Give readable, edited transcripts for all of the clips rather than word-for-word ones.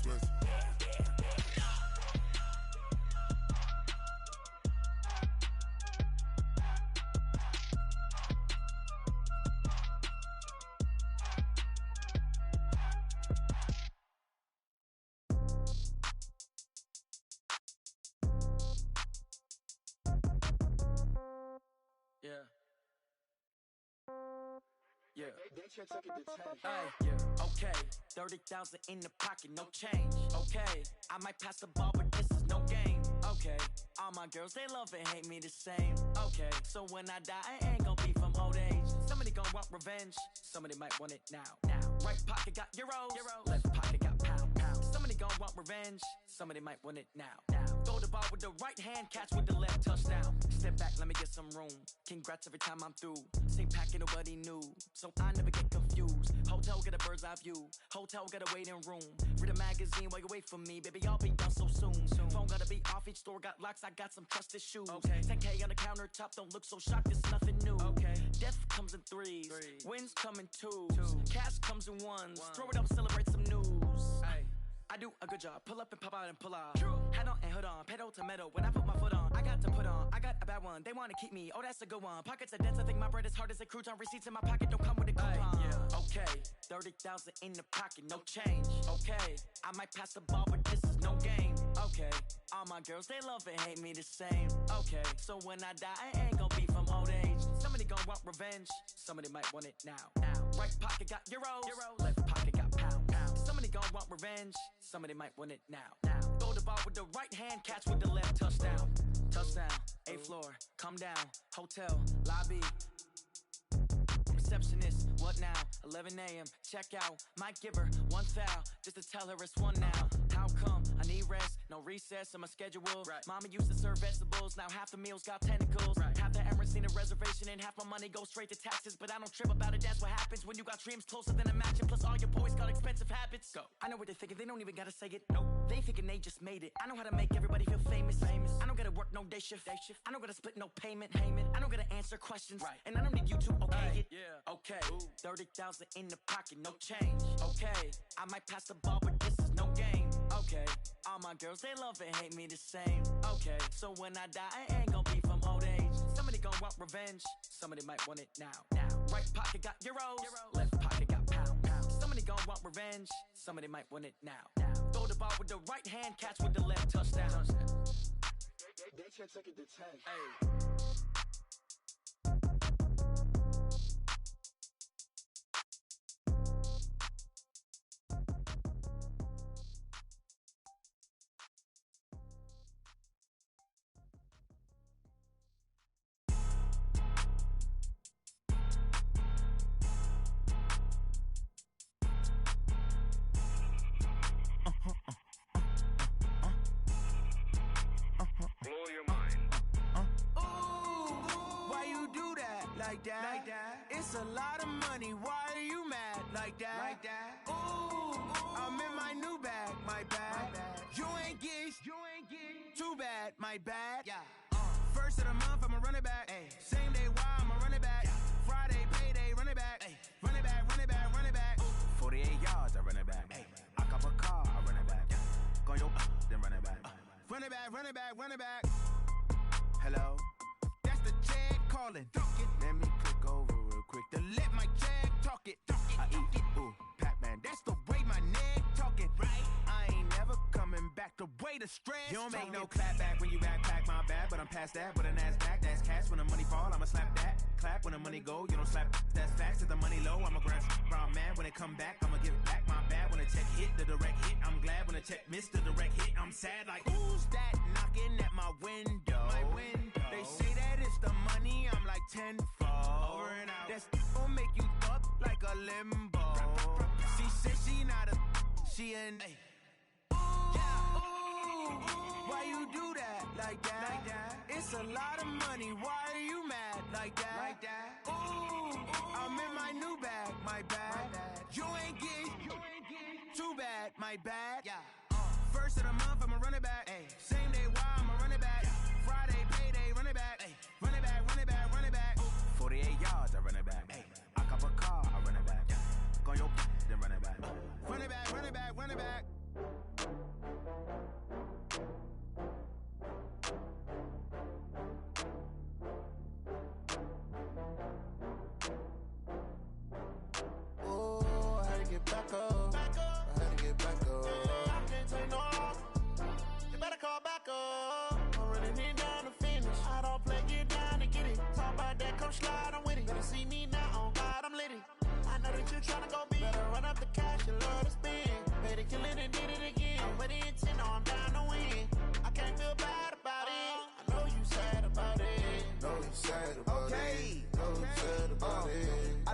Let's Yeah. Yeah. Ay, Yeah. Okay. 30,000 in the pocket, no change. Okay. I might pass the ball, but this is no game. Okay. All my girls, they love and hate me the same. Okay. So when I die, I ain't gon' be from old age. Somebody gon' want revenge. Somebody might want it now. Right pocket got euros. Left pocket got pound. Somebody gon' want revenge. Somebody might want it now. Throw the ball with the right hand, catch with the left, touchdown. Step back, let me get some room. Congrats every time I'm through. Same packet, nobody knew. So I never get confused. Hotel get a bird's eye view. Hotel get a waiting room. Read a magazine while you wait for me. Baby, I'll be done so soon. Phone gotta be off, each store got locks. I got some trusted shoes. 10K on the countertop, don't look so shocked, it's nothing new. Death comes in threes. Wins come in twos. Cash comes in ones. Throw it up, celebrate some news. I do a good job, pull up and pop out and pull out. Head on and hood on, pedal to metal. When I put my foot on, I got to put on. I got a bad one, they wanna keep me, oh that's a good one. Pockets are dense, I think my bread is hard as a crouton. Receipts in my pocket don't come with a coupon. Okay, 30,000 in the pocket, no change. Okay, I might pass the ball, but this is no game. Okay, all my girls, they love and hate me the same. Okay, so when I die, I ain't gon' be from old age. Somebody gon' want revenge, somebody might want it now. Right pocket got euros, left pocket got pound. Somebody gon' want revenge, somebody might want it now. Throw the ball with the right hand, catch with the left, touchdown. Touchdown, 8th floor, come down, hotel, lobby. Receptionist, what now? 11 a.m., check out. Might give her one foul, just to tell her it's one now. How come? I need rest, no recess in my schedule. Mama used to serve vegetables, now half the meals got tentacles. Half the Emirates need a reservation and half my money goes straight to taxes. But I don't trip about it, that's what happens when you got dreams closer than a matching. Plus all your boys got expensive habits. Go. I know what they're thinking, they don't even gotta say it. Nope. They thinking they just made it. I know how to make everybody feel famous. I don't gotta work no day shift. I don't gotta split no payment. I don't gotta answer questions. And I don't need you to okay it. Okay, 30,000 in the pocket, no change. Okay, I might pass the ball, but this is no game. Okay, all my girls, they love and hate me the same. Okay, so when I die, I ain't gon' be from old age. Somebody gon' want revenge, somebody might want it now. Right pocket got euros, left pocket got pound. Somebody gon' want revenge, somebody might want it now. Throw the ball with the right hand, catch with the left, touchdown. They can't take it to 10. Blow your mind. Ooh, why you do that like that? It's a lot of money. Why are you mad like that? Ooh, I'm in my new bag, my bad. You ain't getting too bad, my bad. First of the month, I'ma run it back. Same day, why I'ma run it back. Friday, payday, run it back. Run it back, run it back, run it back. 48 yards, I run it back. I cop a car, I run it back. Go yo, then run it back. Run it back, run it back, run it back. Hello? That's the check calling. Let me click over real quick to let my check talk it. I eat it, ooh, Pac-Man. That's the way my neck talking. I ain't never coming back. The way the stress. You don't make no clap back when you backpack, my bad. But I'm past that with an ass back. That's cash. When the money fall, I'ma slap that. Clap when the money go, you don't slap. That's facts. If the money low, I'ma grab brown man. When it come back, I'ma give it back. My bad when the check hit, the direct hit. I'm glad when the check missed the direct hit. I'm sad like, who's that knocking at my window? They say that it's the money, I'm like tenfold. Over and out. That's gon' make you up like a limbo. She said she not a, she an. Why you do that like that? It's a lot of money. Why are you mad like that? Ooh, I'm in my new bag, my bad. You ain't getting too bad, my bad. First of the month, I'ma run it back. Same day, why I'ma run it back. Friday, payday, run it back. Run it back, run it back, run it back. 48 yards, I run it back. I cop a car, I run it back. Go yo, then run it back. Run it back, run it back, run it back.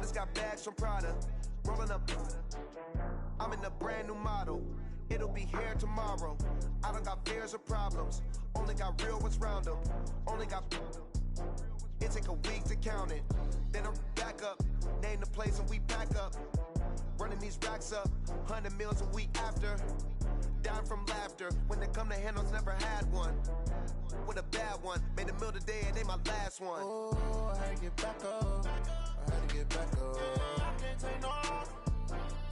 I just got bags from Prada, rolling up. I'm in a brand new model, it'll be here tomorrow. I don't got fears or problems, only got real ones round them. Only got, it take a week to count it. Then I'm back up, name the place and we pack up. Running these racks up, 100 meals a week after. Dying from laughter, when it come to handles, never had one. With a bad one, made a meal today and they my last one. Oh, I had to get back up, I had to get back up. I can't take no loss,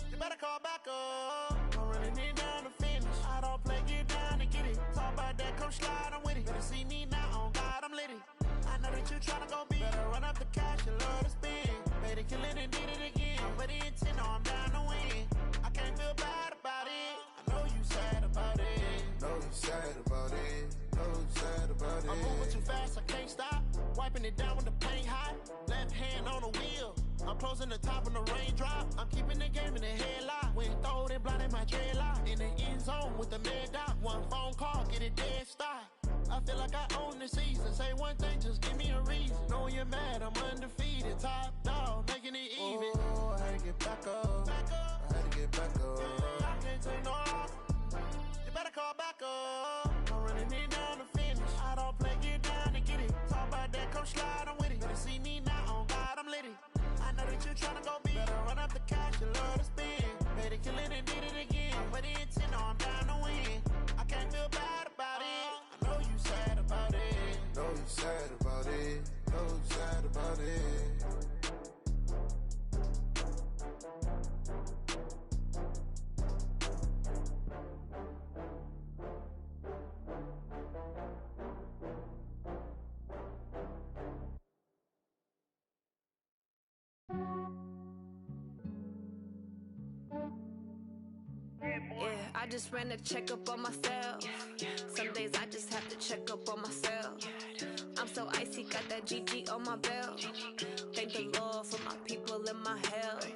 you better call back up. I'm running it down to finish, I don't play, get down and get it. Talk about that, come slide, I'm with it. Better see me now, on God, I'm litty. I know that you tryna go big, better run up the cash, you love to spend. Better kill it and did it again, I'm with the intent, no, I'm down to win. I can't feel bad about it, I know you sad about it. Know you sad about it, know you sad about it. I'm moving too fast, I can't stop, wiping it down with the paint hot. Left hand on the wheel, I'm closing the top on the raindrop. I'm keeping the game in the headlock. When throwed and blinded my dreadlock. In the end zone with the mad dot. One phone call, get it dead stop. I feel like I own the season. Say one thing, just give me a reason. Knowing you're mad, I'm undefeated. Top dog, making it even. Oh, I had to get back up. I had to get back up. I can't take no loss, you better call back up. I'm running it down to finish, I don't play, get down and get it. Talk about that, come slide, I'm with it. Better see me now, on God, I'm litty. I know that you tryna go big, better run up the cash, you love to spend. Better kill it and did it again, but the intent, no, I'm down to win. I can't feel bad about it, I know you sad about it. Know you sad about it, know you sad about it. Yeah, I just ran a checkup on myself. Some days I just have to check up on myself. I'm so icy, got that GG on my belt. Thank the Lord for my people and my health.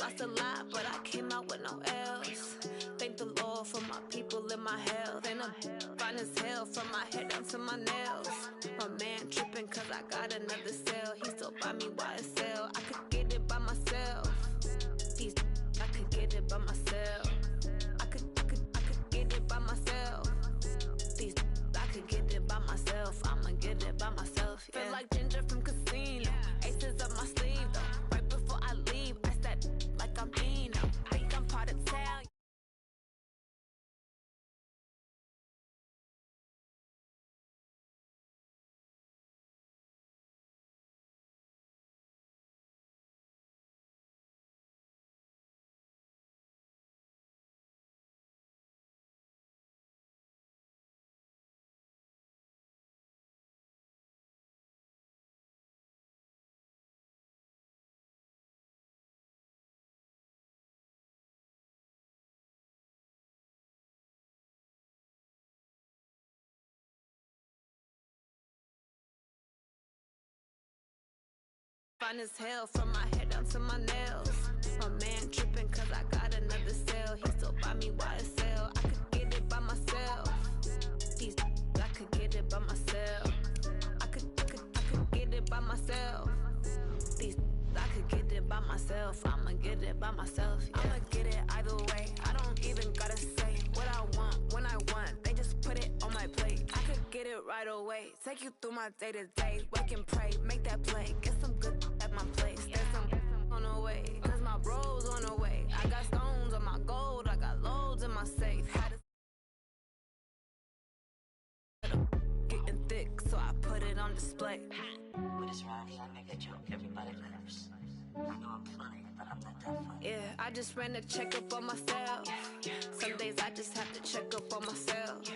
Lost a lot, but I came out with no else. Thank the Lord for my people and my health. And I'm fine as hell from my head down to my nails. My man tripping cause I got another cell. He still buy me YSL. I could get it by myself. These I could get it by myself. I could get it by myself. These I could get it by myself. I'ma get it by myself. Yeah. Feel like Ginger from Casino. Aces up my sleeve though. Right before I leave, I step like I'm Dino. Think I'm part of town. Fine as hell from my head down to my nails. My man tripping cause I got another cell. He still buy me YSL. I could get it by myself. These I could get it by myself. I could get it by myself. These I could get it by myself. I'ma get it by myself. Yeah. I'ma get it either way. I don't even gotta say what I want when I want. They just put it on my plate. I could get it right away. Take you through my day to day. Wake and pray, make that play. Get some good at my place. There's some on the way. Cause my bro's on the way. I got stones on my gold. I got loads in my safe. Had it getting thick, so I put it on display. With this rhyme, I make a joke everybody laughs. I know I'm funny, but I'm not that funny. Yeah, I just ran a checkup on myself. Some days I just have to check up on myself.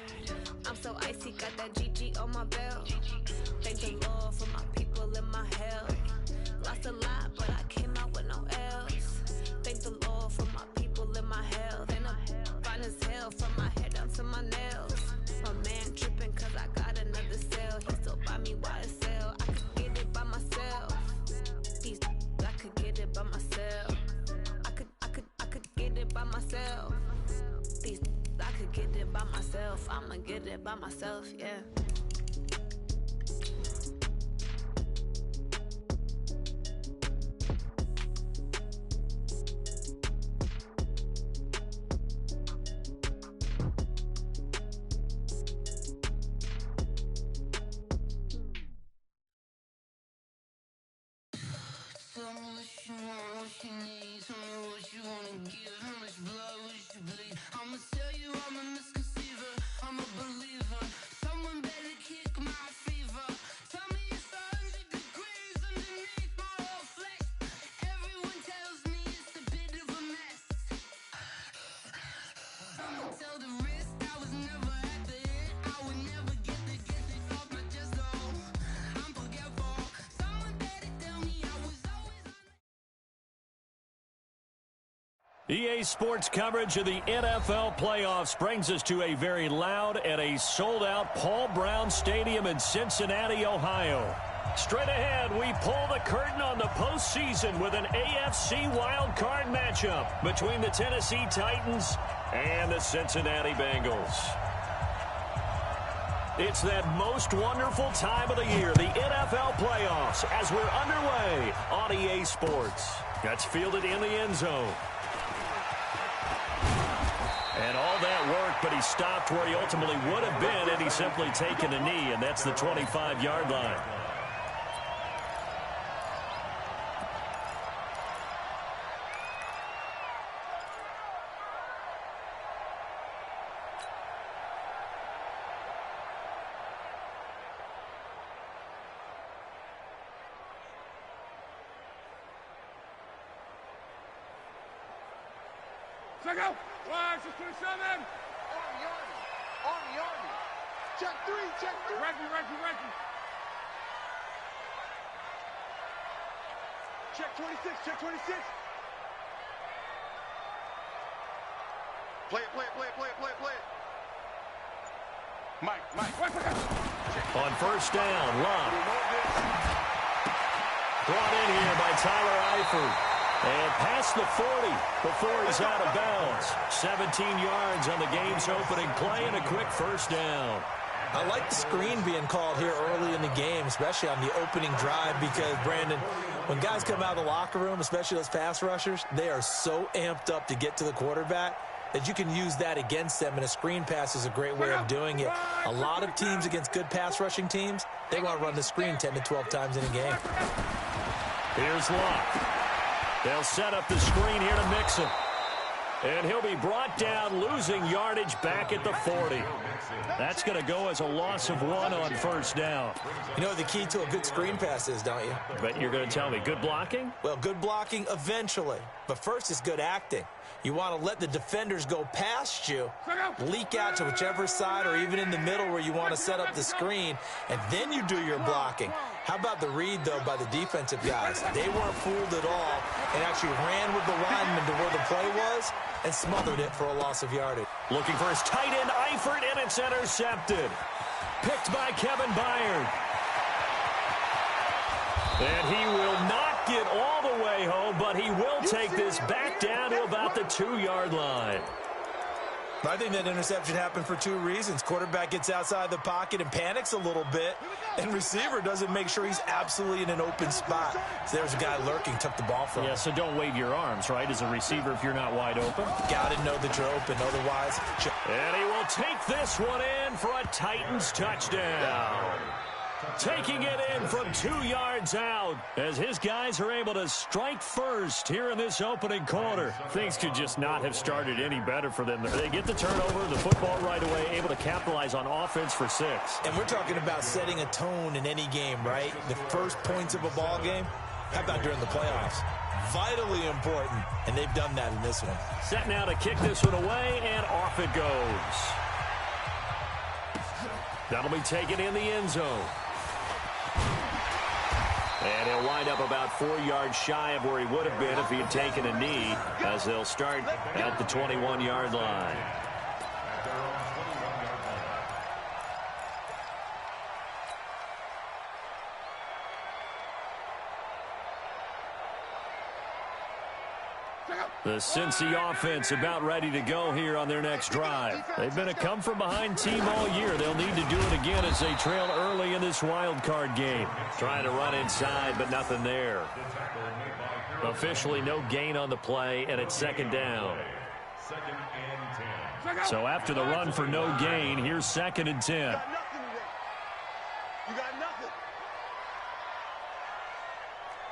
I'm so icy, got that GG on my belt. Thank the Lord for my people and my health. Lost a lot, but I came out with no else. Thank the Lord for my people and my health. And I'm fine as hell from my head down to my nails. My man tripping cause I got another cell. He still buy me YSL. I could get it by myself. These I could get it by myself. I could get it by myself. These I could get it by myself. I'ma get it by myself, yeah. EA Sports coverage of the NFL playoffs brings us to a very loud and a sold-out Paul Brown Stadium in Cincinnati, Ohio. Straight ahead, we pull the curtain on the postseason with an AFC wildcard matchup between the Tennessee Titans and the Cincinnati Bengals. It's that most wonderful time of the year, the NFL playoffs, as we're underway on EA Sports. That's fielded in the end zone. And all that work, but he stopped where he ultimately would have been had he simply taken a knee, and that's the 25-yard line. Check out. Line 627. On Yardy. Check three. Reggie. Check 26. Play it. Mike. On first down, Love. Brought in here by Tyler Eifert. And past the 40 before he's out of bounds. 17 yards on the game's opening play and a quick first down. I like the screen being called here early in the game, especially on the opening drive, because, Brandon, when guys come out of the locker room, especially those pass rushers, they are so amped up to get to the quarterback that you can use that against them, and a screen pass is a great way of doing it. A lot of teams against good pass rushing teams, they want to run the screen 10 to 12 times in a game. Here's Locke. They'll set up the screen here to Mixon. And he'll be brought down, losing yardage back at the 40. That's going to go as a loss of 1 on first down. You know what the key to a good screen pass is, don't you? But you're going to tell me, good blocking? Well, good blocking eventually. But first is good acting. You want to let the defenders go past you, leak out to whichever side or even in the middle where you want to set up the screen, and then you do your blocking. How about the read, though, by the defensive guys? They weren't fooled at all and actually ran with the lineman to where the play was and smothered it for a loss of yardage. Looking for his tight end, Eifert, and it's intercepted. Picked by Kevin Byard. And he will not get all the way home, but he will take this back down to about the 2-yard line. I think that interception happened for 2 reasons. Quarterback gets outside the pocket and panics a little bit, and receiver doesn't make sure he's absolutely in an open spot. So there's a guy lurking, took the ball from him. Yeah, so don't wave your arms, right, as a receiver if you're not wide open. Got to know that you're open, otherwise. And he will take this one in for a Titans touchdown. Taking it in from 2 yards out as his guys are able to strike first here in this opening quarter. Things could just not have started any better for them. They get the turnover, the football right away, able to capitalize on offense for 6. And we're talking about setting a tone in any game, right? The first points of a ball game, how about during the playoffs? Vitally important, and they've done that in this one. Set now to kick this one away, and off it goes. That'll be taken in the end zone. And he'll wind up about 4 yards shy of where he would have been if he had taken a knee, as they'll start at the 21-yard line. The Cincy offense about ready to go here on their next drive. They've been a come-from-behind team all year. They'll need to do it again as they trail early in this wild card game. Trying to run inside, but nothing there. Officially no gain on the play, and it's 2nd down. So after the run for no gain, here's 2nd and 10. You got nothing.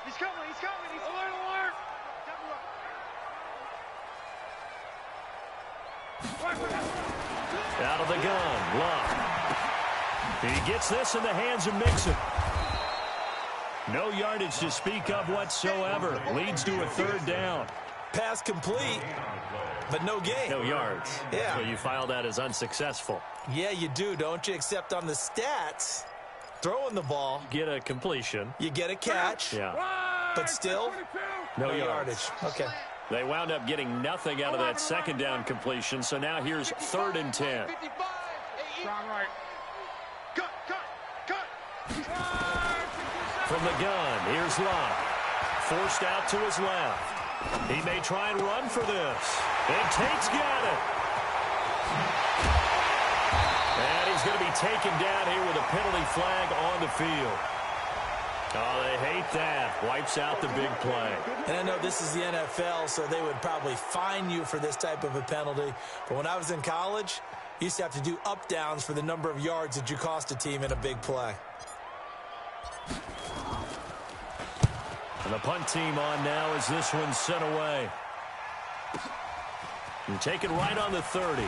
He's coming. Alert. Out of the gun, Love. He gets this in the hands of Mixon. No yardage to speak of whatsoever. Leads to a third down. Pass complete, but no gain. No yards. Yeah. So you file that as unsuccessful. Yeah, you do, don't you? Except on the stats, throwing the ball. Get a completion. You get a catch. Yeah. But still, no yardage. Okay. They wound up getting nothing out of that second down completion, so now here's 3rd and 10. Strong right. Cut. From the gun, here's Love. Forced out to his left. He may try and run for this. And Tate's got it. And he's going to be taken down here with a penalty flag on the field. Oh, they hate that. Wipes out the big play. And I know this is the NFL, so they would probably fine you for this type of a penalty. But when I was in college, you used to have to do up-downs for the number of yards that you cost a team in a big play. And the punt team on now as this one's sent away. And take it right on the 30.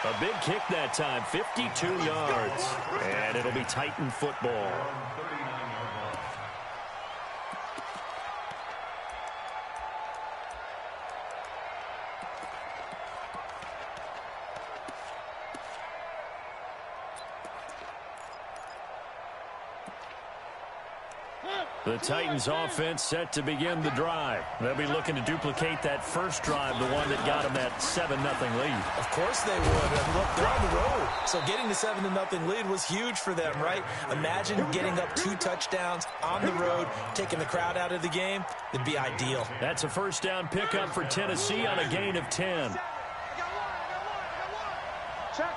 A big kick that time, 52 yards. And it'll be Titan football. The Titans offense set to begin the drive. They'll be looking to duplicate that first drive, the one that got them that 7-0 lead. Of course they would. And look, they're on the road. So getting the 7-0 lead was huge for them, right? Imagine getting up 2 touchdowns on the road, taking the crowd out of the game. It'd be ideal. That's a first down pickup for Tennessee on a gain of 10. Check.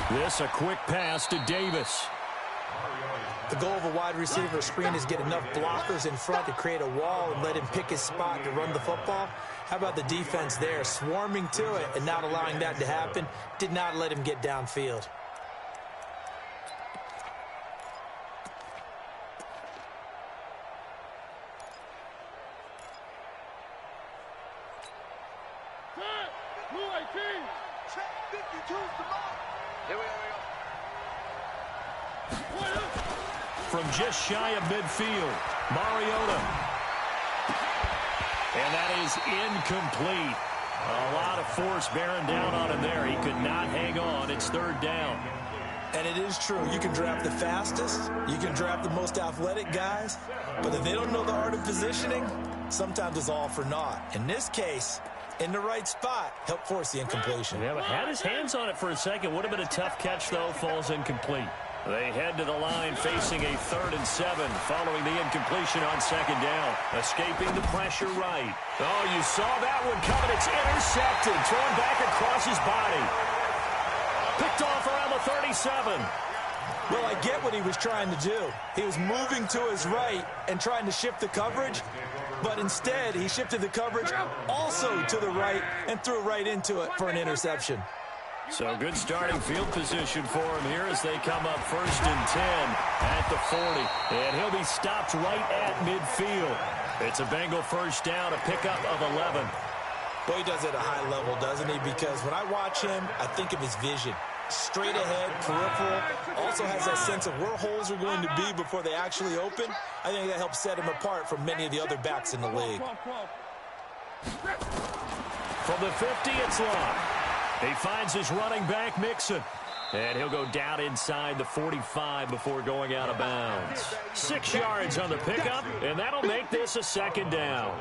This a quick pass to Davis. The goal of a wide receiver screen is get enough blockers in front to create a wall and let him pick his spot to run the football. How about the defense there, swarming to it and not allowing that to happen? Did not let him get downfield. From just shy of midfield, Mariota. And that is incomplete. A lot of force bearing down on him there. He could not hang on. It's 3rd down. And it is true. You can draft the fastest. You can draft the most athletic guys. But if they don't know the art of positioning, sometimes it's all for naught. In this case, in the right spot, helped force the incompletion. Yeah, but had his hands on it for a second. Would have been a tough catch, though. Falls incomplete. They head to the line facing a 3rd and 7 following the incompletion on 2nd down. Escaping the pressure right. Oh, you saw that one coming. It's intercepted. Thrown back across his body. Picked off around the 37. Well, I get what he was trying to do. He was moving to his right and trying to shift the coverage. But instead, he shifted the coverage also to the right and threw right into it for an interception. So good starting field position for him here as they come up 1st and 10 at the 40. And he'll be stopped right at midfield. It's a Bengal first down, a pickup of 11. Well, he does it at a high level, doesn't he? Because when I watch him, I think of his vision. Straight ahead, peripheral. Also has that sense of where holes are going to be before they actually open. I think that helps set him apart from many of the other backs in the league. From the 50, it's Long. He finds his running back, Mixon. And he'll go down inside the 45 before going out of bounds. 6 yards on the pickup, and that'll make this a 2nd down.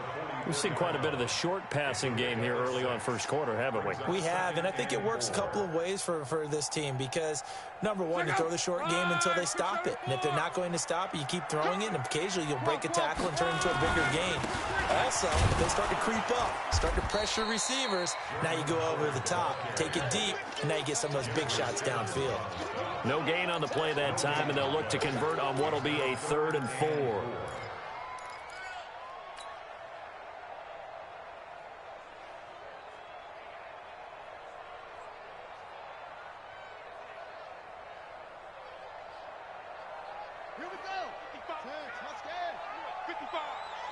We've seen quite a bit of the short passing game here early on first quarter, haven't we? We have, and I think it works a couple of ways for this team because, number one, you throw the short game until they stop it. And if they're not going to stop it, you keep throwing it, and occasionally you'll break a tackle and turn it into a bigger gain. Also, if they start to creep up, start to pressure receivers, now you go over the top, take it deep, and now you get some of those big shots downfield. No gain on the play that time, and they'll look to convert on what will be a 3rd and 4.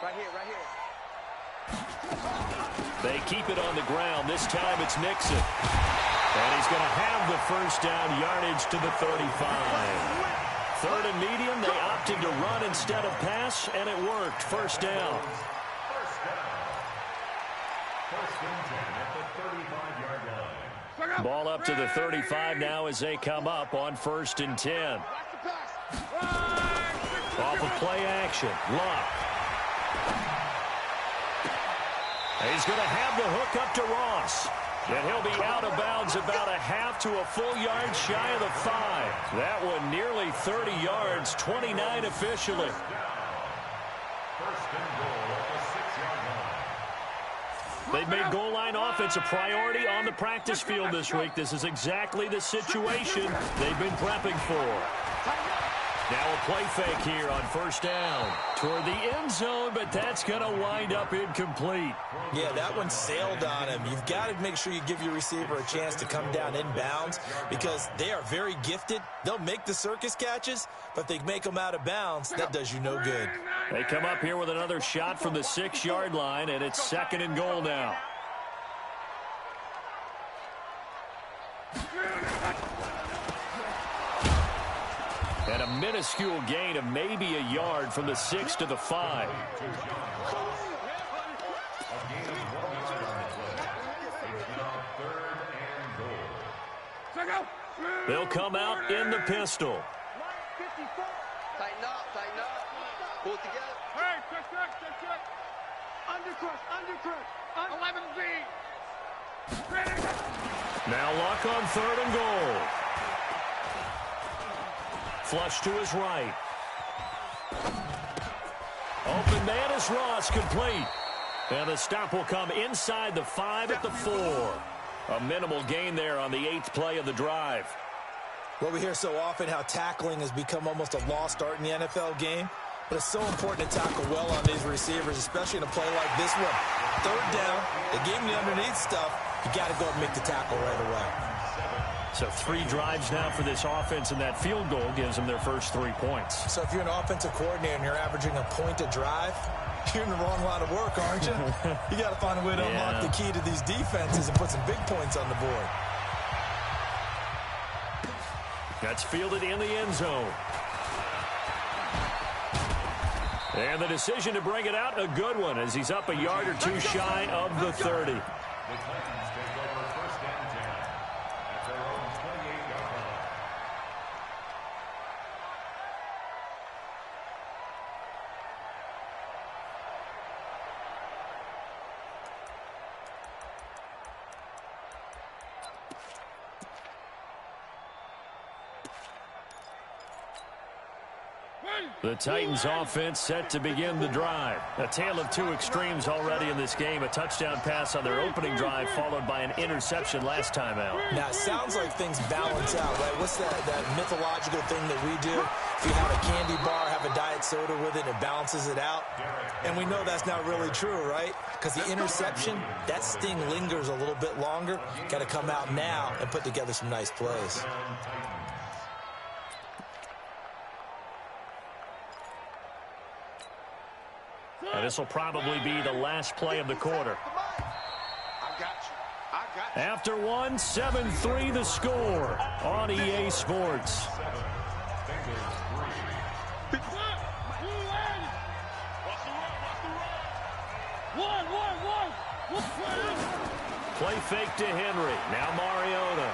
Right here, right here. They keep it on the ground. This time it's Nixon. And he's going to have the first down, yardage to the 35. Third and medium, they opted to run instead of pass, and it worked. First down. Ball up to the 35 now as they come up on 1st and 10. Off of play action. Luck. He's going to have the hook up to Ross. And he'll be out of bounds about a half to a full yard shy of the 5. That one nearly 30 yards, 29 officially. They've made goal line offense a priority on the practice field this week. This is exactly the situation they've been prepping for. Now a play fake here on 1st down toward the end zone, but that's going to wind up incomplete. Yeah, that one sailed on him. You've got to make sure you give your receiver a chance to come down inbounds because they are very gifted. They'll make the circus catches, but if they make them out of bounds, that does you no good. They come up here with another shot from the 6-yard line, and it's 2nd and goal now. And a minuscule gain of maybe a yard from the 6 to the 5. They'll come out in the pistol. Tighten up, tighten up. Pull it together. Hey, check. Undercrush. 11Z. Now Luck on 3rd and goal. Flush to his right. Open man is Ross, complete. And the stop will come inside the 5 at the 4. A minimal gain there on the 8th play of the drive. Well, we hear so often how tackling has become almost a lost art in the NFL game. But it's so important to tackle well on these receivers, especially in a play like this one. 3rd down, they gave him the underneath stuff. You got to go and make the tackle right away. So 3 drives now for this offense, and that field goal gives them their first 3 points. So if you're an offensive coordinator and you're averaging a point a drive, you're in the wrong line of work, aren't you? You got to find a way to unlock the key to these defenses and put some big points on the board. That's fielded in the end zone. And the decision to bring it out, a good one, as he's up a yard or 2 shy of the 30. The Titans offense set to begin the drive. A tale of 2 extremes already in this game. A touchdown pass on their opening drive followed by an interception last time out. Now, it sounds like things balance out, right? What's that mythological thing that we do? If you have a candy bar, have a diet soda with it, it balances it out. And we know that's not really true, right? Because the interception, that sting lingers a little bit longer. Got to come out now and put together some nice plays. And this will probably be the last play of the quarter. After one, 7-3 the score on EA Sports. Play fake to Henry. Now Mariota.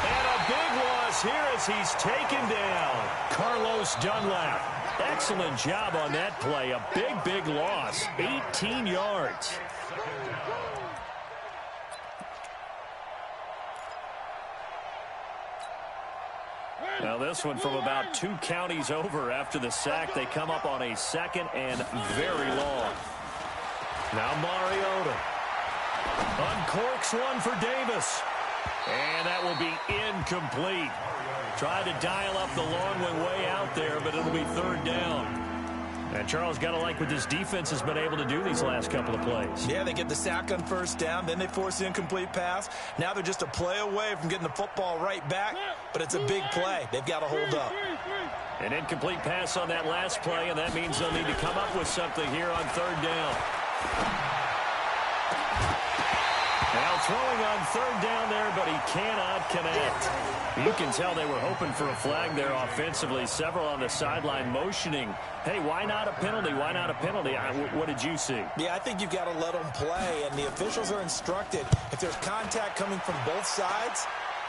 And a big loss here as he's taken down. Carlos Dunlap. Excellent job on that play. A big loss. 18 yards. Now this one from about 2 counties over after the sack. They come up on a 2nd and very long. Now Mariota. Uncorks one for Davis. And that will be incomplete. Tried to dial up the long one way out there, but it'll be 3rd down. And Charles, got to like what this defense has been able to do these last couple of plays. Yeah, they get the sack on 1st down, then they force the incomplete pass. Now they're just a play away from getting the football right back, but it's a big play. They've got to hold up. An incomplete pass on that last play, and that means they'll need to come up with something here on third down. Now throwing on third down there, but he cannot connect. You can tell they were hoping for a flag there offensively. Several on the sideline motioning, hey, why not a penalty? Why not a penalty? What did you see? Yeah, I think you've got to let them play, and the officials are instructed. If there's contact coming from both sides,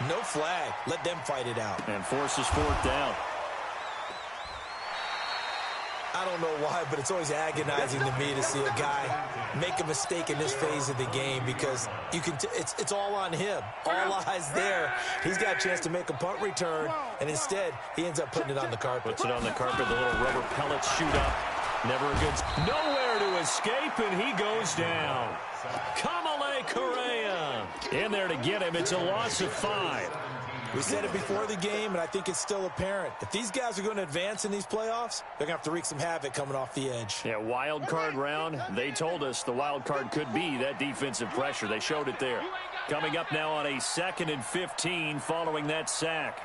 no flag. Let them fight it out. And forces fourth down. I don't know why, but it's always agonizing to me to see a guy make a mistake in this phase of the game because you can. It's all on him. All eyes there. He's got a chance to make a punt return, and instead he ends up putting it on the carpet. Puts it on the carpet. The little rubber pellets shoot up. Never a good. Nowhere to escape, and he goes down. Kamale Correa in there to get him. It's a loss of 5. We said it before the game, and I think it's still apparent. If these guys are going to advance in these playoffs, they're going to have to wreak some havoc coming off the edge. Yeah, wild card round. They told us the wild card could be that defensive pressure. They showed it there. Coming up now on a 2nd and 15 following that sack.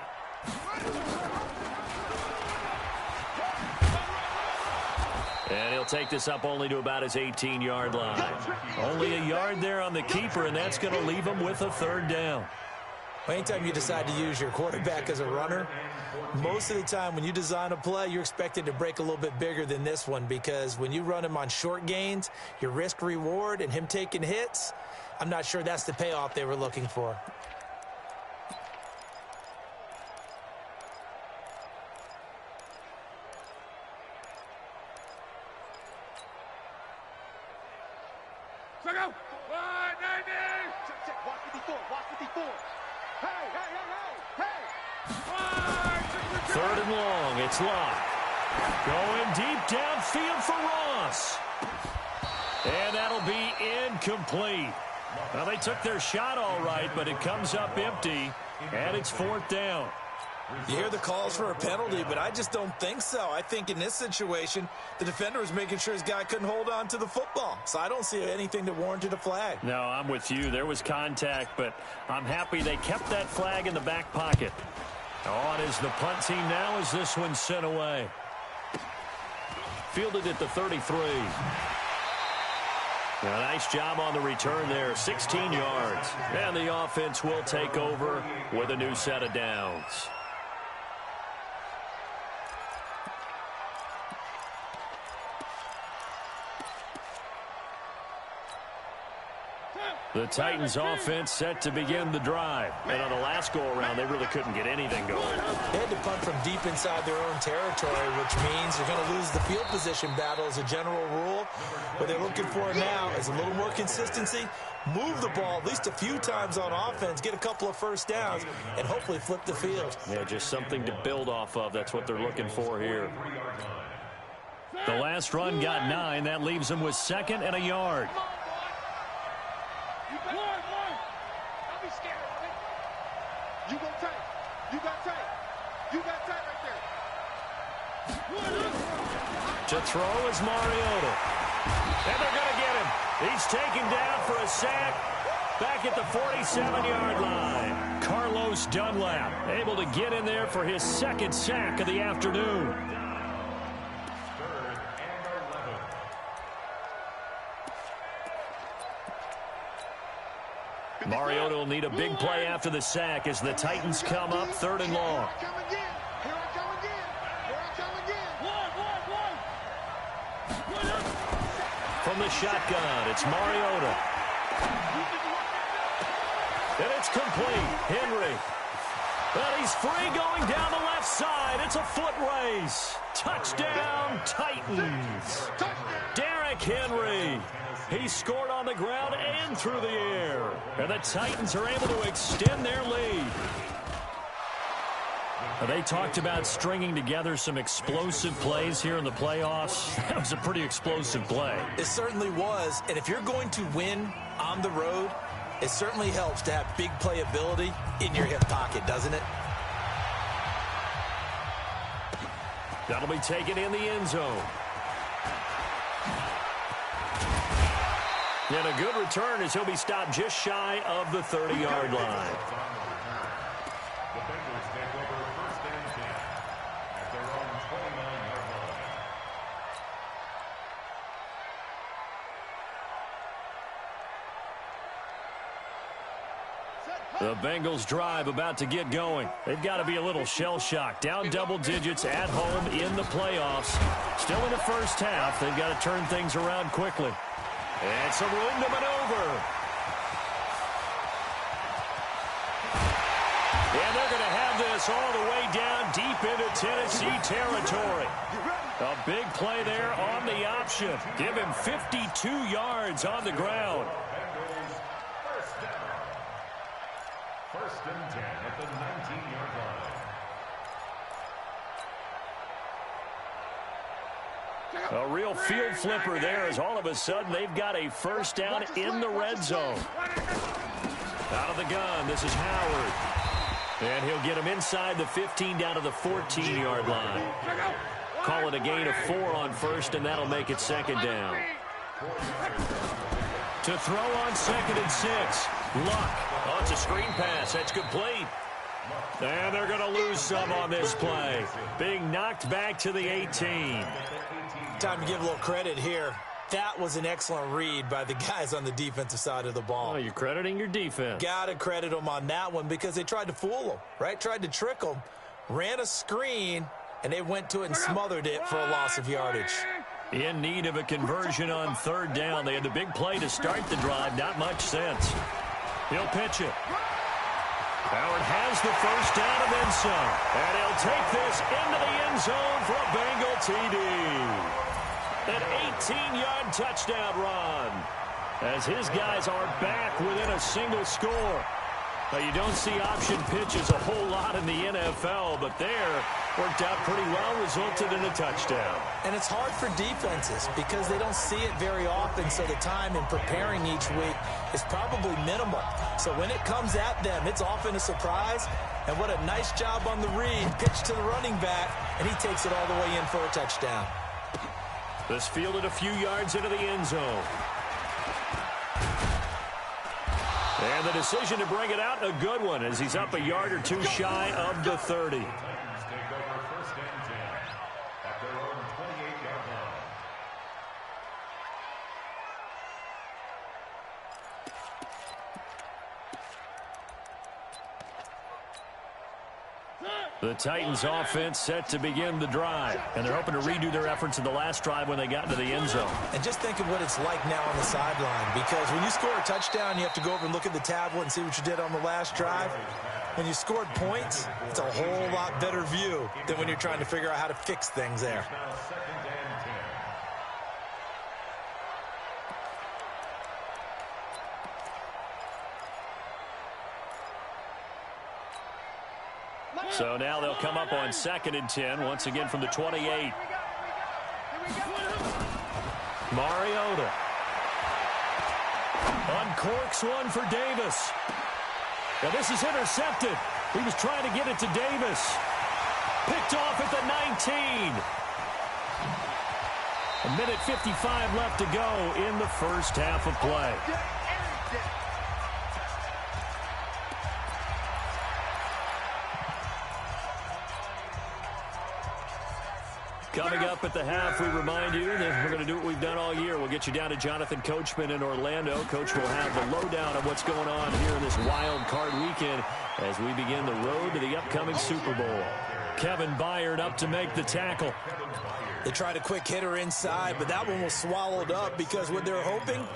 And he'll take this up only to about his 18-yard line. Only a yard there on the keeper, and that's going to leave him with a third down. Anytime you decide to use your quarterback as a runner, most of the time when you design a play, you're expected to break a little bit bigger than this one because when you run him on short gains, your risk-reward and him taking hits, I'm not sure that's the payoff they were looking for. Third and long, it's Locke. Going deep downfield for Ross. And that'll be incomplete. Well, they took their shot all right, but it comes up empty, and it's fourth down. You hear the calls for a penalty, but I just don't think so. I think in this situation, the defender was making sure his guy couldn't hold on to the football. So I don't see anything that warranted a flag. No, I'm with you. There was contact, but I'm happy they kept that flag in the back pocket. On is the punt team now as this one's sent away. Fielded at the 33. A nice job on the return there, 16 yards. And the offense will take over with a new set of downs. The Titans offense set to begin the drive. And on the last go-around, they really couldn't get anything going. They had to punt from deep inside their own territory, which means you're going to lose the field position battle as a general rule. What they're looking for now is a little more consistency, move the ball at least a few times on offense, get a couple of first downs, and hopefully flip the field. Yeah, just something to build off of. That's what they're looking for here. The last run got 9. That leaves them with 2nd and a yard. Don't be scared of it. You go tight. You got tight. You got tight right there. To throw is Mariota. And they're going to get him. He's taken down for a sack back at the 47-yard line. Carlos Dunlap able to get in there for his 2nd sack of the afternoon. Mariota will need a big play after the sack as the Titans come up 3rd and long. From the shotgun, it's Mariota. And it's complete. Henry. But he's free going down the left side. It's a foot race. Touchdown, Titans. Derrick Henry. He scored on the ground and through the air. And the Titans are able to extend their lead. They talked about stringing together some explosive plays here in the playoffs. That was a pretty explosive play. It certainly was. And if you're going to win on the road, it certainly helps to have big playability in your hip pocket, doesn't it? That'll be taken in the end zone. And a good return as he'll be stopped just shy of the 30-yard line. The Bengals drive about to get going. They've got to be a little shell-shocked. Down double digits at home in the playoffs. Still in the first half. They've got to turn things around quickly. And some room to maneuver. And they're going to have this all the way down deep into Tennessee territory. A big play there on the option. Give him 52 yards on the ground. First and 10 at the 19-yard line. A real field flipper there as all of a sudden they've got a first down in the red zone. Out of the gun, this is Howard. And he'll get him inside the 15 down to the 14-yard line. Call it a gain of 4 on first, and that'll make it second down. To throw on second and 6. Luck. Oh, it's a screen pass. That's complete. And they're going to lose some on this play. Being knocked back to the 18. Time to give a little credit here. That was an excellent read by the guys on the defensive side of the ball. Oh, you're crediting your defense. Got to credit them on that one because they tried to fool them, right? Tried to trick them. Ran a screen, and they went to it and smothered it for a loss of yardage. In need of a conversion on third down. They had the big play to start the drive. Not much sense. He'll pitch it. Howard has the first down and then some. And he'll take this into the end zone for a Bengal TD. An 18-yard touchdown run. As his guys are back within a single score. Now, you don't see option pitches a whole lot in the NFL, but there worked out pretty well, resulted in a touchdown. And it's hard for defenses because they don't see it very often, so the time in preparing each week is probably minimal. So when it comes at them, it's often a surprise. And what a nice job on the read. Pitch to the running back, and he takes it all the way in for a touchdown. This fielded a few yards into the end zone. And the decision to bring it out, a good one, as he's up a yard or two shy of the 30. Titans take over first and 10 at their own 28-yard line. The Titans offense set to begin the drive. And they're hoping to redo their efforts in the last drive when they got into the end zone. And just think of what it's like now on the sideline. Because when you score a touchdown, you have to go over and look at the tablet and see what you did on the last drive. When you scored points, it's a whole lot better view than when you're trying to figure out how to fix things there. Now second and 10. So now they'll come up on second and 10, once again from the 28. Mariota. Uncorks one for Davis. Now this is intercepted. He was trying to get it to Davis. Picked off at the 19. A minute 55 left to go in the first half of play. Coming up at the half, we remind you that we're going to do what we've done all year. We'll get you down to Jonathan Coachman in Orlando. Coach will have the lowdown of what's going on here in this wild card weekend as we begin the road to the upcoming Super Bowl. Kevin Byard up to make the tackle. They tried a quick hitter inside, but that one was swallowed up because what they're hoping,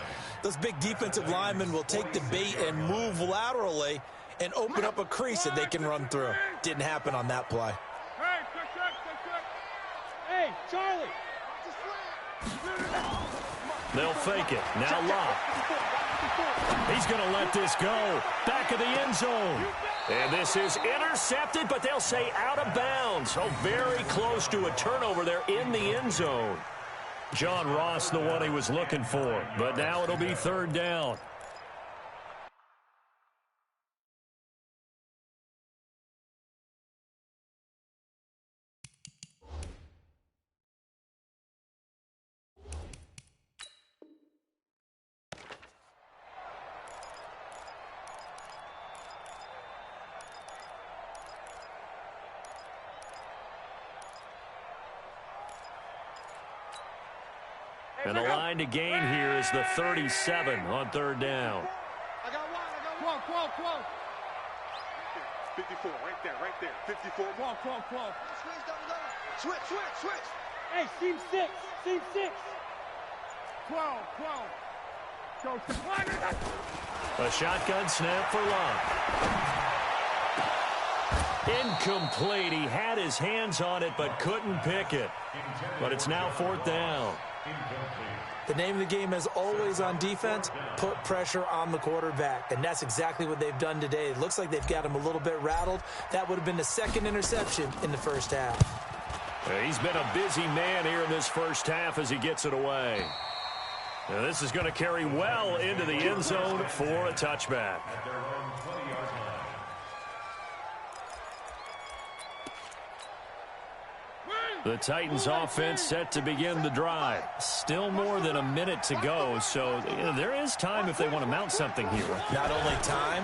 those big defensive linemen will take the bait and move laterally and open up a crease that they can run through. Didn't happen on that play. Hey, Charlie! They'll fake it. Now Locke. He's going to let this go. Back of the end zone. And this is intercepted, but they'll say out of bounds. So very close to a turnover there in the end zone. John Ross, the one he was looking for. But now it'll be third down. And the line to gain here is the 37 on third down. I got one. Come on. 54, right there. 54. Come on. Switch. Hey, seam 6. 12. Go. A shotgun snap for Love. Incomplete. He had his hands on it but couldn't pick it. But it's now fourth down. The name of the game is always on defense, put pressure on the quarterback. And that's exactly what they've done today. It looks like they've got him a little bit rattled. That would have been the second interception in the first half. He's been a busy man here in this first half as he gets it away. Now this is going to carry well into the end zone for a touchback. The Titans offense set to begin the drive. Still more than a minute to go, so there is time if they want to mount something here. Not only time,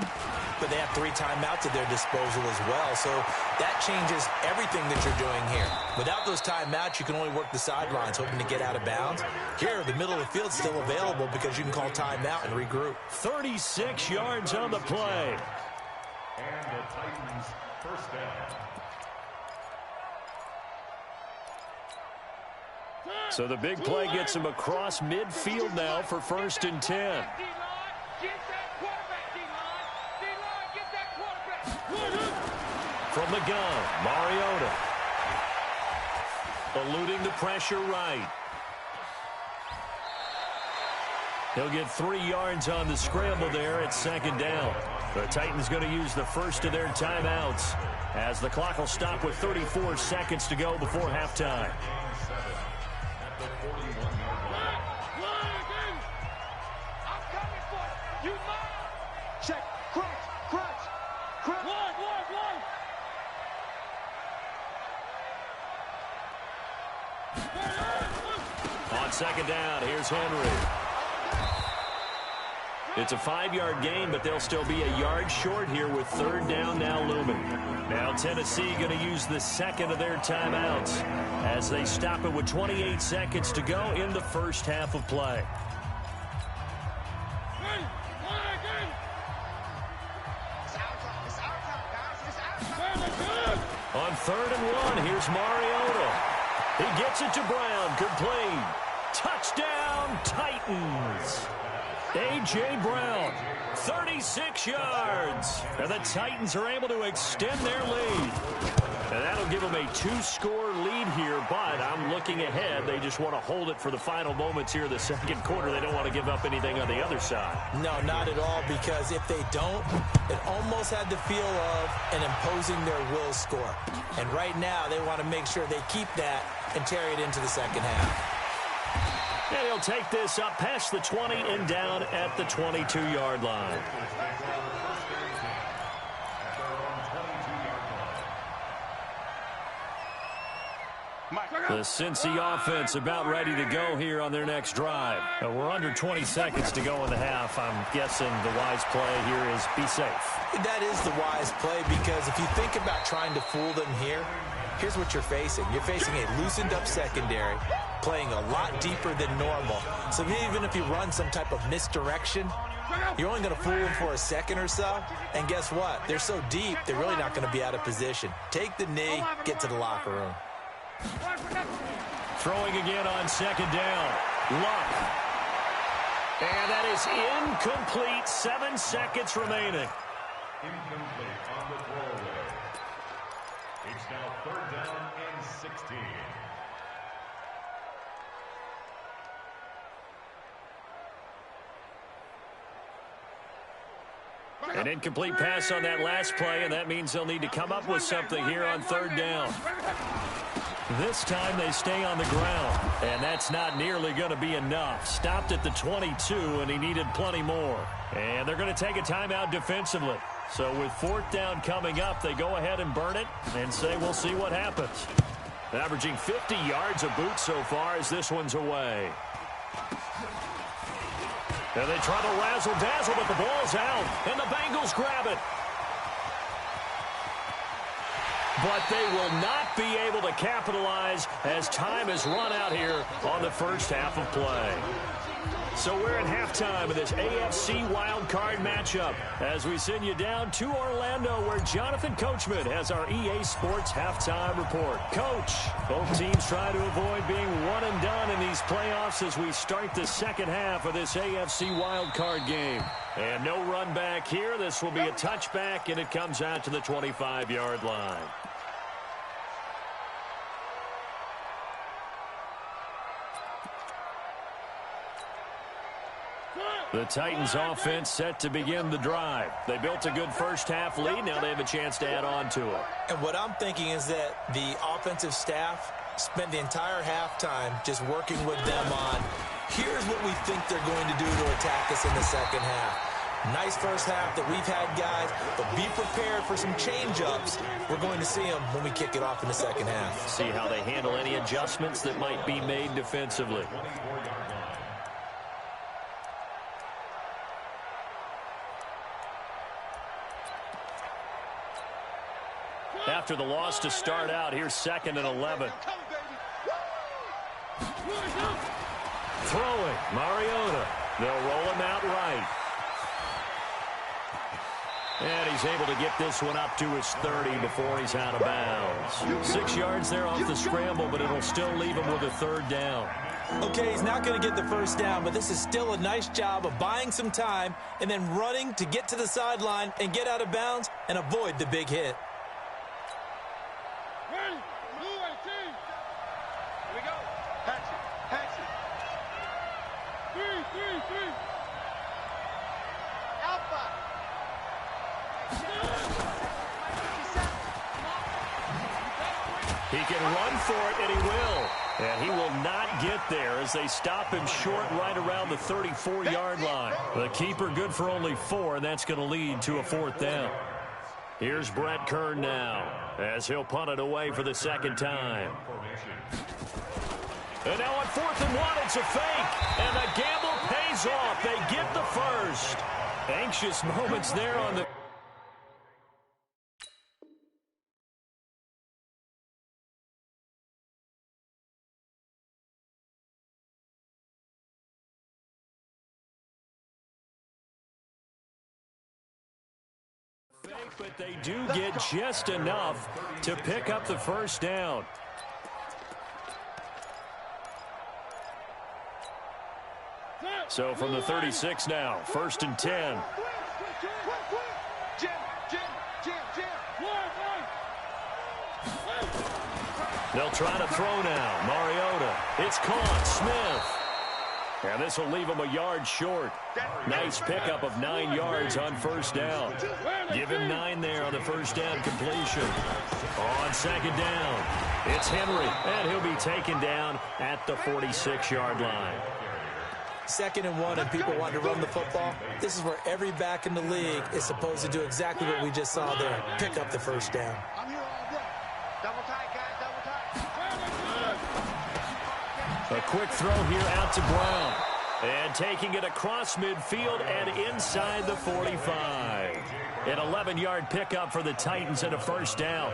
but they have 3 timeouts at their disposal as well, so that changes everything that you're doing here. Without those timeouts, you can only work the sidelines, hoping to get out of bounds. Here, the middle of the field is still available because you can call timeout and regroup. 36 yards on the play. And the Titans first down. So the big play gets him across midfield now for 1st and 10. From the gun, Mariota. Eluding the pressure right. He'll get 3 yards on the scramble there at 2nd down. The Titans going to use the first of their timeouts as the clock will stop with 34 seconds to go before halftime. Check. Crunch. One. On 2nd down, here's Henry. It's a 5-yard gain, but they'll still be a yard short here with 3rd down now looming. Now Tennessee going to use the second of their timeouts as they stop it with 28 seconds to go in the first half of play. On 3rd and 1, here's Mariota. He gets it to Brown, complete. Touchdown, Titans. A.J. Brown, 36 yards. And the Titans are able to extend their lead. And that'll give them a 2-score lead here, but I'm looking ahead. They just want to hold it for the final moments here in the second quarter. They don't want to give up anything on the other side. No, not at all, because if they don't, it almost had the feel of an imposing their will score. And right now, they want to make sure they keep that and carry it into the second half. And he'll take this up past the 20 and down at the 22-yard line. The Cincy offense about ready to go here on their next drive. We're under 20 seconds to go in the half. I'm guessing the wise play here is be safe. That is the wise play, because if you think about trying to fool them here, here's what you're facing. You're facing a loosened up secondary, playing a lot deeper than normal. So even if you run some type of misdirection, you're only going to fool them for a second or so. And guess what? They're so deep, they're really not going to be out of position. Take the knee, get to the locker room. Throwing again on 2nd down. Luck. And that is incomplete. 7 seconds remaining. Incomplete on the throwaway. It's now 3rd down and 16. An incomplete pass on that last play, and that means they'll need to come up with something here on 3rd down. This time they stay on the ground, and that's not nearly going to be enough. Stopped at the 22, and he needed plenty more. And they're going to take a timeout defensively. So with 4th down coming up, they go ahead and burn it and say we'll see what happens. Averaging 50 yards a boot so far as this one's away. And they try to razzle-dazzle, but the ball's out, and the Bengals grab it. but they will not be able to capitalize as time has run out here on the first half of play. So we're at halftime of this AFC wildcard matchup as we send you down to Orlando where Jonathan Coachman has our EA Sports halftime report. Coach, both teams try to avoid being one and done in these playoffs as we start the second half of this AFC wildcard game. And no run back here. This will be a touchback, and it comes out to the 25-yard line. The Titans offense set to begin the drive. They built a good first half lead. Now they have a chance to add on to it. And what I'm thinking is that the offensive staff spent the entire halftime just working with them on, here's what we think they're going to do to attack us in the second half. Nice first half that we've had, guys, but be prepared for some change-ups. We're going to see them when we kick it off in the second half. See how they handle any adjustments that might be made defensively. After the loss to start out, here's 2nd and 11. Throwing, Mariota. They'll roll him out right. And he's able to get this one up to his 30 before he's out of bounds. 6 yards there off the scramble, but it'll still leave him with a third down. Okay, he's not going to get the first down, but this is still a nice job of buying some time and then running to get to the sideline and get out of bounds and avoid the big hit. He can run for it, and he will. And he will not get there as they stop him short right around the 34-yard line. The keeper good for only 4, and that's going to lead to a 4th down. Here's Brett Kern now as he'll punt it away for the second time. And now on 4th and 1, it's a fake. And the gamble pays off. They get the first. Anxious moments there on the... But they do get just enough to pick up the first down. So from the 36 now, 1st and 10. They'll try to throw now. Mariota. It's caught. Smith. And this will leave him a yard short. Nice pickup of 9 yards on first down. Give him 9 there on the first down completion. On second down, it's Henry, and he'll be taken down at the 46-yard line. 2nd and 1, and people want to run the football. This is where every back in the league is supposed to do exactly what we just saw there. Pick up the first down. Double tight, guys, double tight. A quick throw here out to Brown. And taking it across midfield and inside the 45. An 11-yard pickup for the Titans and a first down.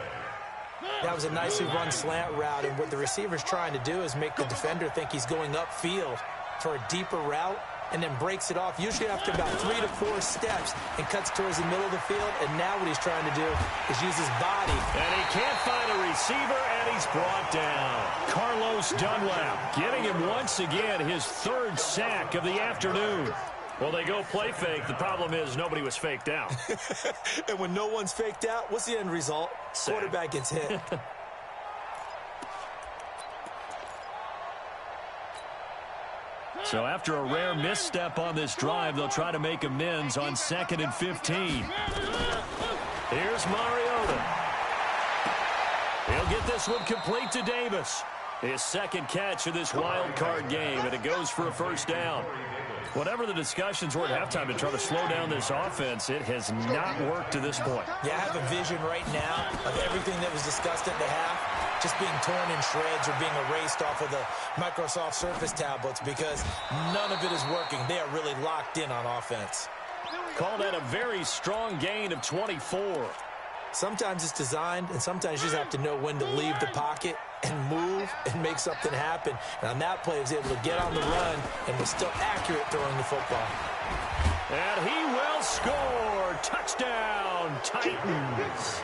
That was a nicely run slant route, and what the receiver's trying to do is make the defender think he's going upfield for a deeper route and then breaks it off, usually after about 3 to 4 steps, and cuts towards the middle of the field. And now what he's trying to do is use his body. And he can't find a receiver, and he's brought down. Carlos Dunlap getting him once again his 3rd sack of the afternoon. Well, they go play fake. The problem is nobody was faked out. And when no one's faked out, what's the end result? Sack. Quarterback gets hit. So after a rare misstep on this drive, they'll try to make amends on 2nd and 15. Here's Mariota. He'll get this one complete to Davis. His 2nd catch of this wild card game, and it goes for a first down. Whatever the discussions were at halftime to try to slow down this offense, it has not worked to this point. Yeah, I have a vision right now of everything that was discussed at the half just being torn in shreds or being erased off of the Microsoft Surface tablets because none of it is working. They are really locked in on offense. Call that a very strong gain of 24. Sometimes it's designed, and sometimes you just have to know when to leave the pocket and move and make something happen. And on that play, he was able to get on the run and was still accurate throwing the football. And he will score. Touchdown, Titans.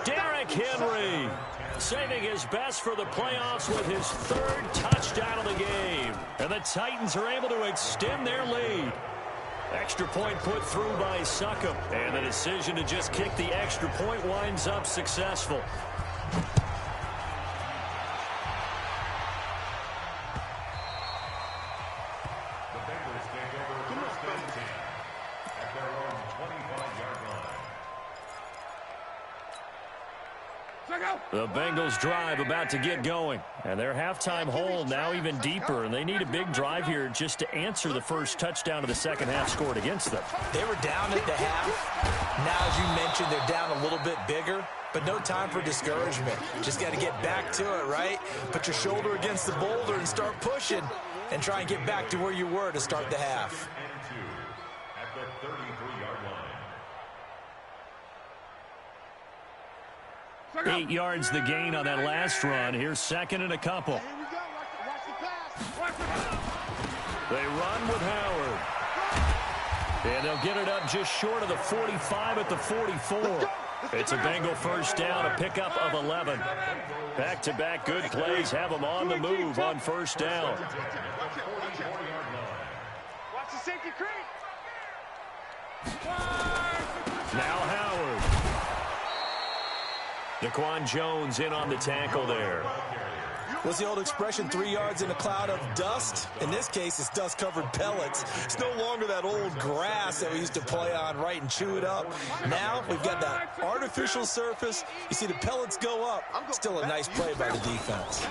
Derrick Henry saving his best for the playoffs with his third touchdown of the game. And the Titans are able to extend their lead. Extra point put through by Succop. And the decision to just kick the extra point winds up successful. The Bengals drive about to get going, and their halftime hole now even deeper, and they need a big drive here just to answer the first touchdown of the second half scored against them. They were down at the half. Now, as you mentioned, they're down a little bit bigger, but no time for discouragement. Just got to get back to it, right? Put your shoulder against the boulder and start pushing and try and get back to where you were to start the half. At the 33-yard line. 8 yards the gain on that last run. Here's second and a couple. They run with Howard. And they'll get it up just short of the 45 at the 44. It's a Bengal first down, a pickup of 11. Back-to-back good plays have them on the move on first down. Watch the safety creep. Now Howard. Daquan Jones in on the tackle there. What's the old expression, 3 yards in a cloud of dust? In this case, it's dust-covered pellets. It's no longer that old grass that we used to play on, right, and chew it up. Now we've got that artificial surface. You see the pellets go up. Still a nice play by the defense.